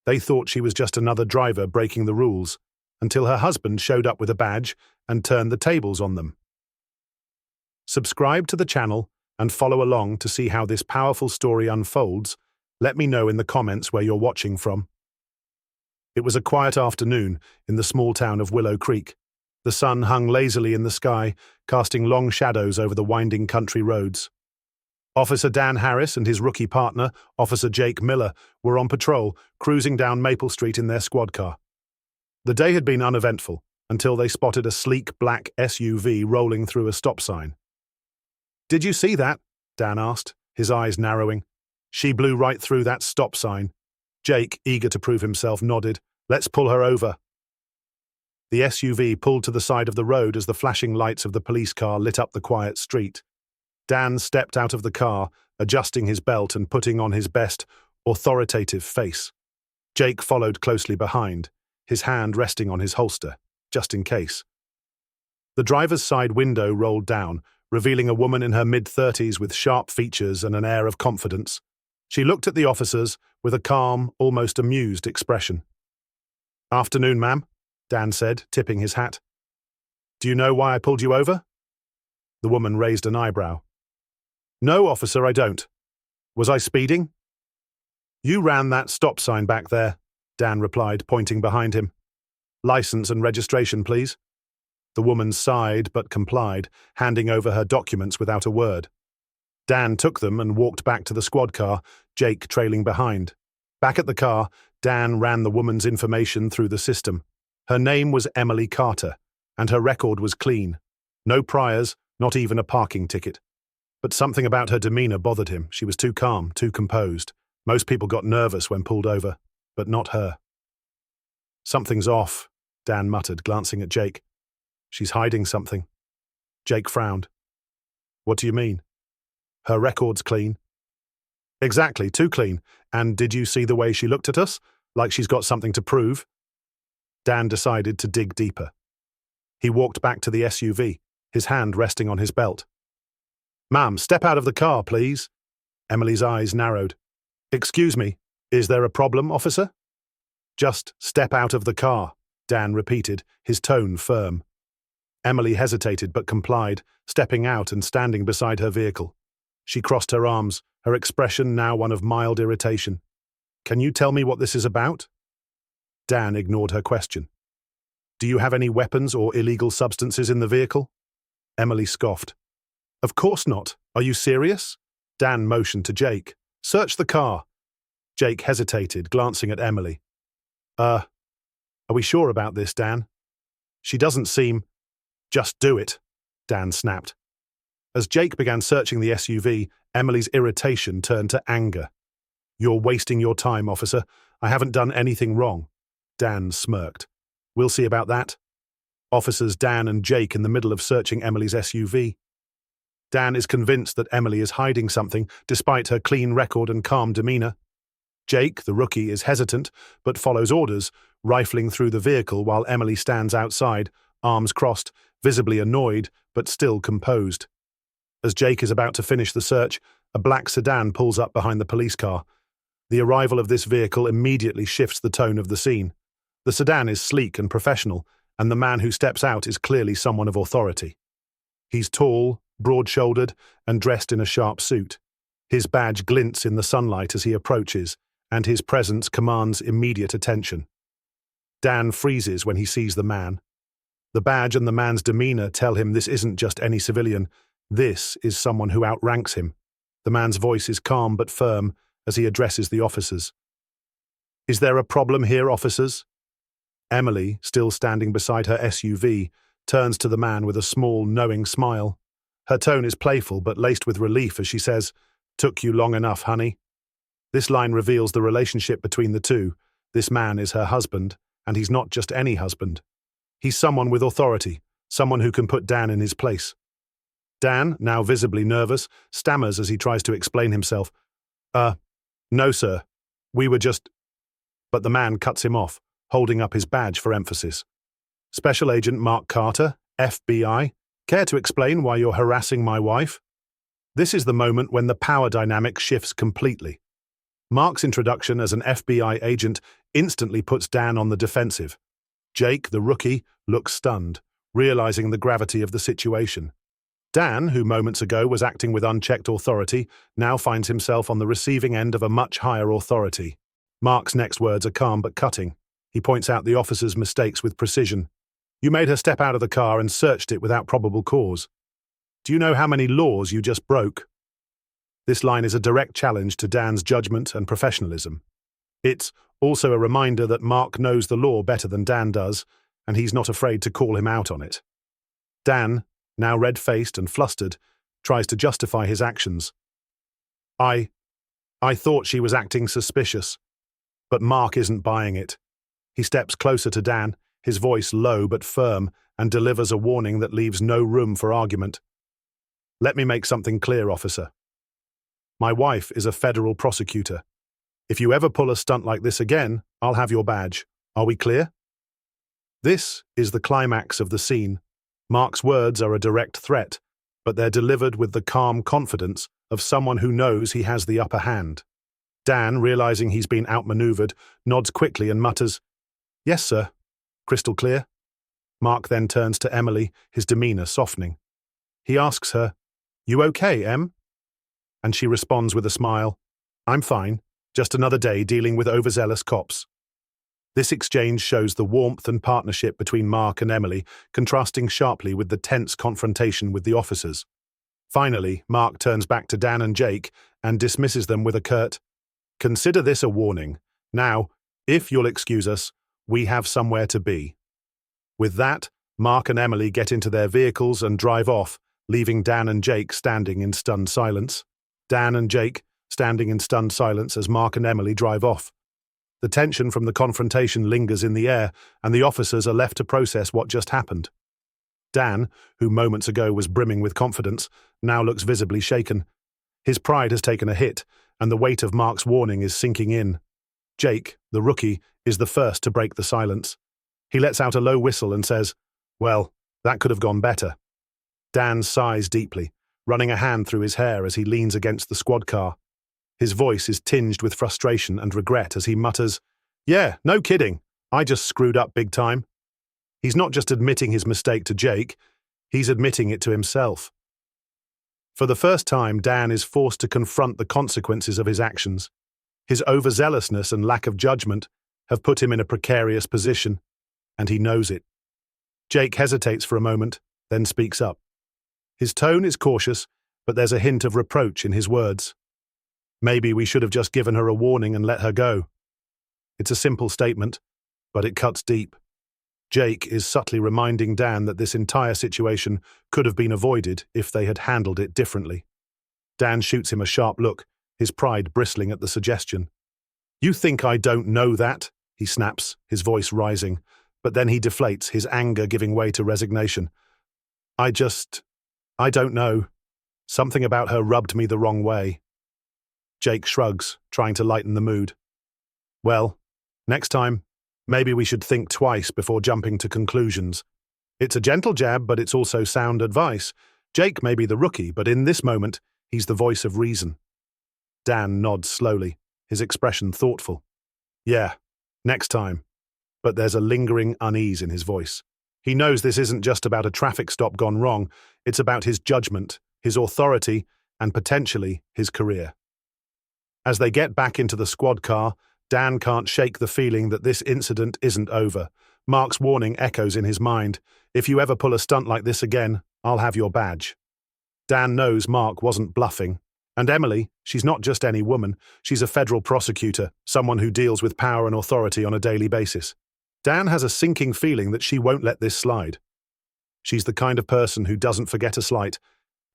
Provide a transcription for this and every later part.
They thought she was just another driver breaking the rules, until her husband showed up with a badge and turned the tables on them. Subscribe to the channel and follow along to see how this powerful story unfolds. Let me know in the comments where you're watching from. It was a quiet afternoon in the small town of Willow Creek. The sun hung lazily in the sky, casting long shadows over the winding country roads. Officer Dan Harris and his rookie partner, Officer Jake Miller, were on patrol, cruising down Maple Street in their squad car. The day had been uneventful until they spotted a sleek black SUV rolling through a stop sign. "Did you see that?" Dan asked, his eyes narrowing. "She blew right through that stop sign." Jake, eager to prove himself, nodded. "Let's pull her over." The SUV pulled to the side of the road as the flashing lights of the police car lit up the quiet street. Dan stepped out of the car, adjusting his belt and putting on his best, authoritative face. Jake followed closely behind, his hand resting on his holster, just in case. The driver's side window rolled down, revealing a woman in her mid-30s with sharp features and an air of confidence. She looked at the officers with a calm, almost amused expression. "Afternoon, ma'am," Dan said, tipping his hat. "Do you know why I pulled you over?" The woman raised an eyebrow. "No, officer, I don't. Was I speeding?" "You ran that stop sign back there," Dan replied, pointing behind him. "License and registration, please." The woman sighed but complied, handing over her documents without a word. Dan took them and walked back to the squad car, Jake trailing behind. Back at the car, Dan ran the woman's information through the system. Her name was Emily Carter, and her record was clean. No priors, not even a parking ticket. But something about her demeanor bothered him. She was too calm, too composed. Most people got nervous when pulled over, but not her. "Something's off," Dan muttered, glancing at Jake. "She's hiding something." Jake frowned. "What do you mean?" "Her record's clean." "Exactly, too clean. And did you see the way she looked at us? Like she's got something to prove?" Dan decided to dig deeper. He walked back to the SUV, his hand resting on his belt. "Ma'am, step out of the car, please." Emily's eyes narrowed. "Excuse me, is there a problem, officer?" "Just step out of the car," Dan repeated, his tone firm. Emily hesitated but complied, stepping out and standing beside her vehicle. She crossed her arms, her expression now one of mild irritation. "Can you tell me what this is about?" Dan ignored her question. "Do you have any weapons or illegal substances in the vehicle?" Emily scoffed. "Of course not. Are you serious?" Dan motioned to Jake. "Search the car." Jake hesitated, glancing at Emily. Are we sure about this, Dan?" "She doesn't seem—" "Just do it," Dan snapped. As Jake began searching the SUV, Emily's irritation turned to anger. "You're wasting your time, officer. I haven't done anything wrong." Dan smirked. "We'll see about that." Officers Dan and Jake in the middle of searching Emily's SUV. Dan is convinced that Emily is hiding something, despite her clean record and calm demeanor. Jake, the rookie, is hesitant, but follows orders, rifling through the vehicle while Emily stands outside, arms crossed, visibly annoyed, but still composed. As Jake is about to finish the search, a black sedan pulls up behind the police car. The arrival of this vehicle immediately shifts the tone of the scene. The sedan is sleek and professional, and the man who steps out is clearly someone of authority. He's tall, broad-shouldered, and dressed in a sharp suit. His badge glints in the sunlight as he approaches, and his presence commands immediate attention. Dan freezes when he sees the man. The badge and the man's demeanor tell him this isn't just any civilian. This is someone who outranks him. The man's voice is calm but firm as he addresses the officers. "Is there a problem here, officers?" Emily, still standing beside her SUV, turns to the man with a small, knowing smile. Her tone is playful but laced with relief as she says, "Took you long enough, honey." This line reveals the relationship between the two. This man is her husband, and he's not just any husband. He's someone with authority, someone who can put Dan in his place. Dan, now visibly nervous, stammers as he tries to explain himself. No, sir. We were just—" But the man cuts him off, holding up his badge for emphasis. "Special Agent Mark Carter, FBI, care to explain why you're harassing my wife?" This is the moment when the power dynamic shifts completely. Mark's introduction as an FBI agent instantly puts Dan on the defensive. Jake, the rookie, looks stunned, realizing the gravity of the situation. Dan, who moments ago was acting with unchecked authority, now finds himself on the receiving end of a much higher authority. Mark's next words are calm but cutting. He points out the officer's mistakes with precision. You made her step out of the car and searched it without probable cause. Do you know how many laws you just broke? This line is a direct challenge to Dan's judgment and professionalism. It's also a reminder that Mark knows the law better than Dan does, and he's not afraid to call him out on it. Dan, now red-faced and flustered, tries to justify his actions. I thought she was acting suspicious. But Mark isn't buying it. He steps closer to Dan, his voice low but firm, and delivers a warning that leaves no room for argument. Let me make something clear, officer. My wife is a federal prosecutor. If you ever pull a stunt like this again, I'll have your badge. Are we clear? This is the climax of the scene. Mark's words are a direct threat, but they're delivered with the calm confidence of someone who knows he has the upper hand. Dan, realizing he's been outmaneuvered, nods quickly and mutters, "Yes, sir. Crystal clear." Mark then turns to Emily, his demeanor softening. He asks her, "You okay, Em?" And she responds with a smile, "I'm fine. Just another day dealing with overzealous cops." This exchange shows the warmth and partnership between Mark and Emily, contrasting sharply with the tense confrontation with the officers. Finally, Mark turns back to Dan and Jake and dismisses them with a curt, "Consider this a warning. Now, if you'll excuse us, we have somewhere to be." With that, Mark and Emily get into their vehicles and drive off, leaving Dan and Jake standing in stunned silence. Dan and Jake standing in stunned silence as Mark and Emily drive off. The tension from the confrontation lingers in the air, and the officers are left to process what just happened. Dan, who moments ago was brimming with confidence, now looks visibly shaken. His pride has taken a hit, and the weight of Mark's warning is sinking in. Jake, the rookie, is the first to break the silence. He lets out a low whistle and says, "Well, that could have gone better." Dan sighs deeply, running a hand through his hair as he leans against the squad car. His voice is tinged with frustration and regret as he mutters, "Yeah, no kidding. I just screwed up big time." He's not just admitting his mistake to Jake, he's admitting it to himself. For the first time, Dan is forced to confront the consequences of his actions. His overzealousness and lack of judgment have put him in a precarious position, and he knows it. Jake hesitates for a moment, then speaks up. His tone is cautious, but there's a hint of reproach in his words. "Maybe we should have just given her a warning and let her go." It's a simple statement, but it cuts deep. Jake is subtly reminding Dan that this entire situation could have been avoided if they had handled it differently. Dan shoots him a sharp look, his pride bristling at the suggestion. "You think I don't know that?" he snaps, his voice rising, but then he deflates, his anger giving way to resignation. I don't know. Something about her rubbed me the wrong way." Jake shrugs, trying to lighten the mood. "Well, next time, maybe we should think twice before jumping to conclusions. It's a gentle jab, but it's also sound advice. Jake may be the rookie, but in this moment, he's the voice of reason." Dan nods slowly, his expression thoughtful. "Yeah, next time." But there's a lingering unease in his voice. He knows this isn't just about a traffic stop gone wrong, it's about his judgment, his authority, and potentially his career. As they get back into the squad car, Dan can't shake the feeling that this incident isn't over. Mark's warning echoes in his mind. "If you ever pull a stunt like this again, I'll have your badge." Dan knows Mark wasn't bluffing. And Emily, she's not just any woman, she's a federal prosecutor, someone who deals with power and authority on a daily basis. Dan has a sinking feeling that she won't let this slide. She's the kind of person who doesn't forget a slight,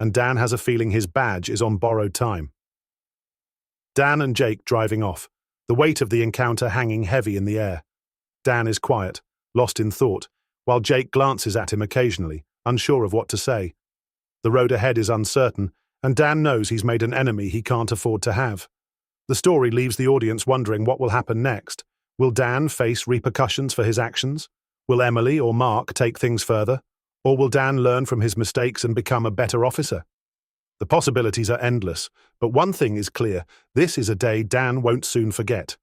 and Dan has a feeling his badge is on borrowed time. Dan and Jake driving off, the weight of the encounter hanging heavy in the air. Dan is quiet, lost in thought, while Jake glances at him occasionally, unsure of what to say. The road ahead is uncertain, and Dan knows he's made an enemy he can't afford to have. The story leaves the audience wondering what will happen next. Will Dan face repercussions for his actions? Will Emily or Mark take things further? Or will Dan learn from his mistakes and become a better officer? The possibilities are endless, but one thing is clear: this is a day Dan won't soon forget.